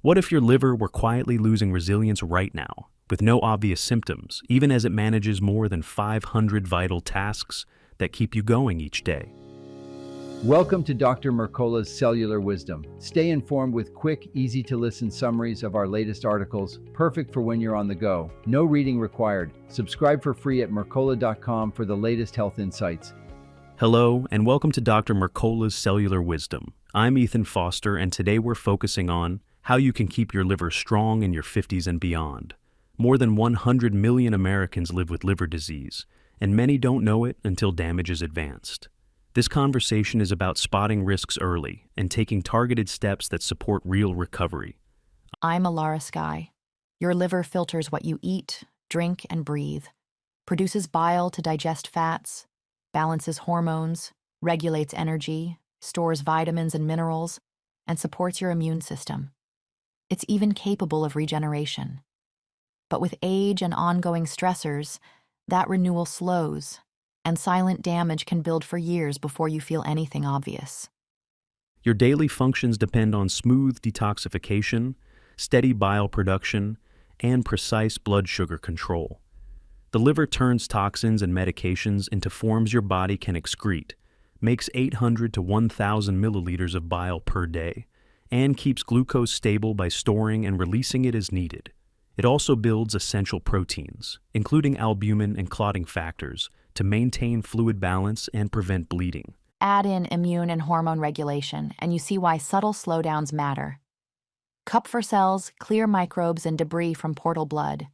What if your liver were quietly losing resilience right now, with no obvious symptoms, even as it manages more than 500 vital tasks that keep you going each day? Welcome to Dr. Mercola's Cellular Wisdom. Stay informed with quick, easy-to-listen summaries of our latest articles, perfect for when you're on the go. No reading required. Subscribe for free at mercola.com for the latest health insights. Hello, and welcome to Dr. Mercola's Cellular Wisdom. I'm Ethan Foster, and today we're focusing on how you can keep your liver strong in your 50s and beyond. More than 100 million Americans live with liver disease, and many don't know it until damage is advanced. This conversation is about spotting risks early and taking targeted steps that support real recovery. I'm Alara Sky. Your liver filters what you eat, drink, and breathe, produces bile to digest fats, balances hormones, regulates energy, stores vitamins and minerals, and supports your immune system. It's even capable of regeneration. But with age and ongoing stressors, that renewal slows, and silent damage can build for years before you feel anything obvious. Your daily functions depend on smooth detoxification, steady bile production, and precise blood sugar control. The liver turns toxins and medications into forms your body can excrete, makes 800 to 1,000 milliliters of bile per day, and keeps glucose stable by storing and releasing it as needed. It also builds essential proteins, including albumin and clotting factors, to maintain fluid balance and prevent bleeding. Add in immune and hormone regulation, and you see why subtle slowdowns matter. Kupffer cells clear microbes and debris from portal blood,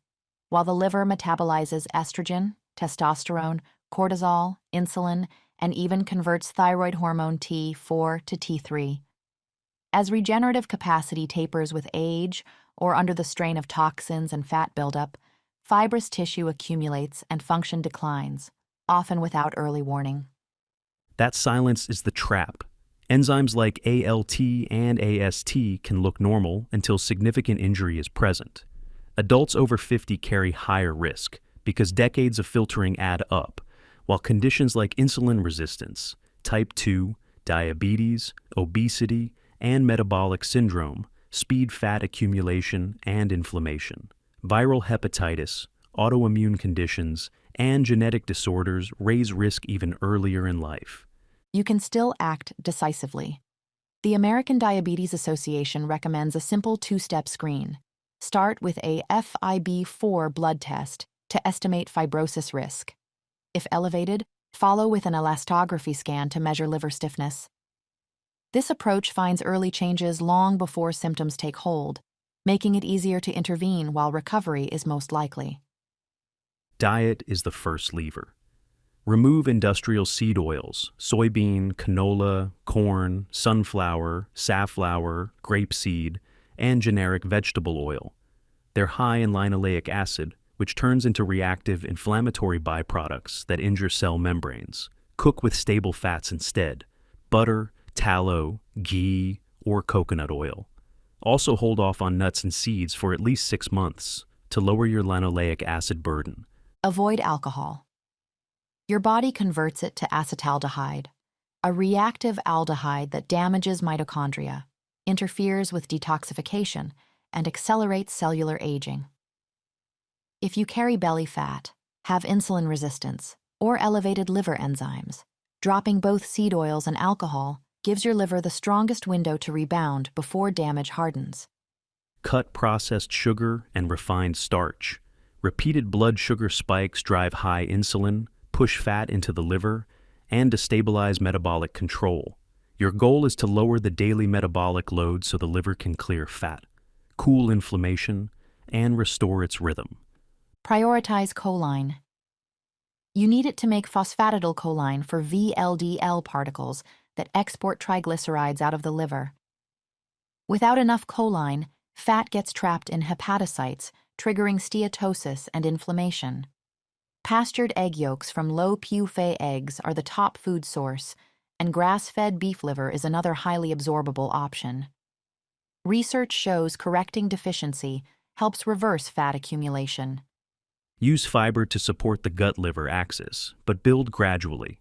while the liver metabolizes estrogen, testosterone, cortisol, insulin, and even converts thyroid hormone T4 to T3. As regenerative capacity tapers with age or under the strain of toxins and fat buildup, fibrous tissue accumulates and function declines, often without early warning. That silence is the trap. Enzymes like ALT and AST can look normal until significant injury is present. Adults over 50 carry higher risk because decades of filtering add up, while conditions like insulin resistance, type 2, diabetes, obesity, and metabolic syndrome speed fat accumulation and inflammation. Viral hepatitis, autoimmune conditions, and genetic disorders raise risk even earlier in life. You can still act decisively. The American Diabetes Association recommends a simple two-step screen. Start with a FIB4 blood test to estimate fibrosis risk. If elevated, follow with an elastography scan to measure liver stiffness. This approach finds early changes long before symptoms take hold, making it easier to intervene while recovery is most likely. Diet is the first lever. Remove industrial seed oils, soybean, canola, corn, sunflower, safflower, grapeseed, and generic vegetable oil. They're high in linoleic acid, which turns into reactive inflammatory byproducts that injure cell membranes. Cook with stable fats instead: butter, tallow, ghee, or coconut oil. Also hold off on nuts and seeds for at least 6 months to lower your linoleic acid burden. Avoid alcohol. Your body converts it to acetaldehyde, a reactive aldehyde that damages mitochondria, interferes with detoxification, and accelerates cellular aging. If you carry belly fat, have insulin resistance, or elevated liver enzymes, dropping both seed oils and alcohol gives your liver the strongest window to rebound before damage hardens. Cut processed sugar and refined starch. Repeated blood sugar spikes drive high insulin, push fat into the liver, and destabilize metabolic control. Your goal is to lower the daily metabolic load so the liver can clear fat, cool inflammation, and restore its rhythm. Prioritize choline. You need it to make phosphatidylcholine for VLDL particles that export triglycerides out of the liver. Without enough choline, fat gets trapped in hepatocytes, triggering steatosis and inflammation. Pastured egg yolks from low Pu-Fei eggs are the top food source, and grass-fed beef liver is another highly absorbable option. Research shows correcting deficiency helps reverse fat accumulation. Use fiber to support the gut-liver axis, but build gradually.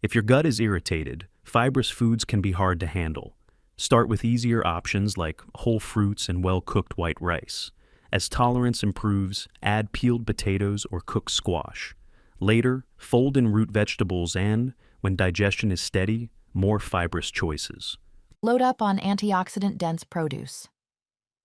If your gut is irritated, fibrous foods can be hard to handle. Start with easier options like whole fruits and well-cooked white rice. As tolerance improves, add peeled potatoes or cooked squash. Later, fold in root vegetables and, when digestion is steady, more fibrous choices. Load up on antioxidant-dense produce.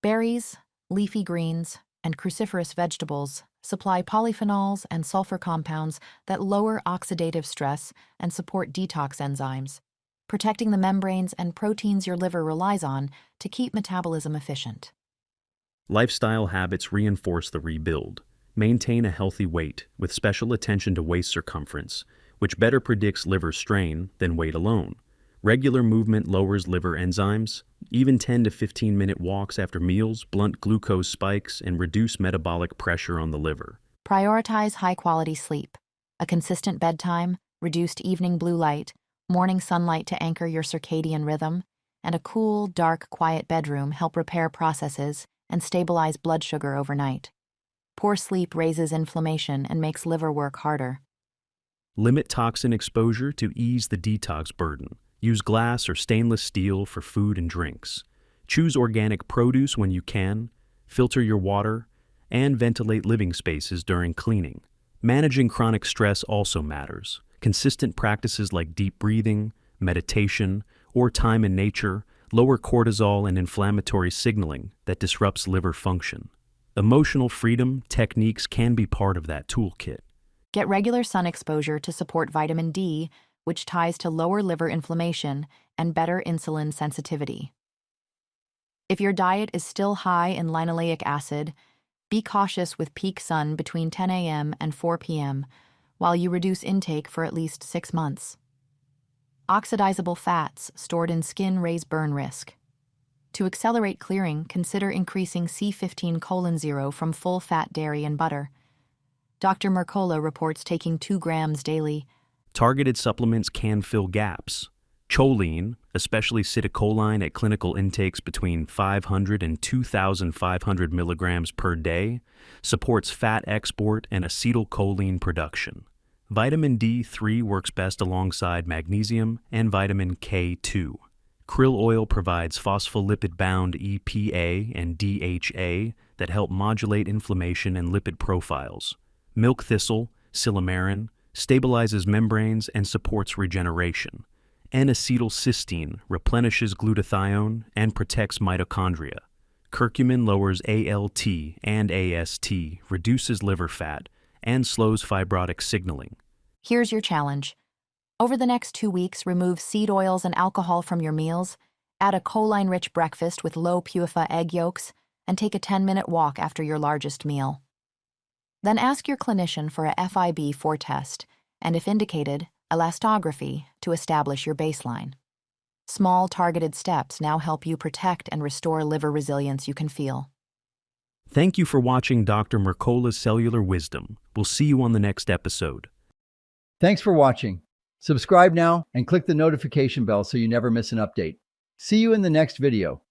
Berries, leafy greens, and cruciferous vegetables supply polyphenols and sulfur compounds that lower oxidative stress and support detox enzymes, protecting the membranes and proteins your liver relies on to keep metabolism efficient. Lifestyle habits reinforce the rebuild. Maintain a healthy weight with special attention to waist circumference, which better predicts liver strain than weight alone. Regular movement lowers liver enzymes. Even 10 to 15-minute walks after meals blunt glucose spikes and reduce metabolic pressure on the liver. Prioritize high-quality sleep. A consistent bedtime, reduced evening blue light, morning sunlight to anchor your circadian rhythm, and a cool, dark, quiet bedroom help repair processes and stabilize blood sugar overnight. Poor sleep raises inflammation and makes liver work harder. Limit toxin exposure to ease the detox burden. Use glass or stainless steel for food and drinks. Choose organic produce when you can. Filter your water, and ventilate living spaces during cleaning. Managing chronic stress also matters. Consistent practices like deep breathing, meditation, or time in nature lower cortisol and inflammatory signaling that disrupts liver function. Emotional freedom techniques can be part of that toolkit. Get regular sun exposure to support vitamin D, which ties to lower liver inflammation and better insulin sensitivity. If your diet is still high in linoleic acid, be cautious with peak sun between 10 a.m. and 4 p.m. while you reduce intake for at least 6 months. Oxidizable fats stored in skin raise burn risk. To accelerate clearing, consider increasing C15:0 from full-fat dairy and butter. Dr. Mercola reports taking 2 grams daily. Targeted supplements can fill gaps. Choline, especially citicoline at clinical intakes between 500 and 2,500 milligrams per day, supports fat export and acetylcholine production. Vitamin D3 works best alongside magnesium and vitamin K2. Krill oil provides phospholipid-bound EPA and DHA that help modulate inflammation and lipid profiles. Milk thistle, silymarin, stabilizes membranes and supports regeneration. N-acetylcysteine replenishes glutathione and protects mitochondria. Curcumin lowers ALT and AST, reduces liver fat, and slows fibrotic signaling. Here's your challenge. Over the next 2 weeks, remove seed oils and alcohol from your meals, add a choline-rich breakfast with low PUFA egg yolks, and take a 10-minute walk after your largest meal. Then ask your clinician for a FIB-4 test, and if indicated, elastography to establish your baseline. Small, targeted steps now help you protect and restore liver resilience you can feel. Thank you for watching Dr. Mercola's Cellular Wisdom. We'll see you on the next episode. Thanks for watching. Subscribe now and click the notification bell so you never miss an update. See you in the next video.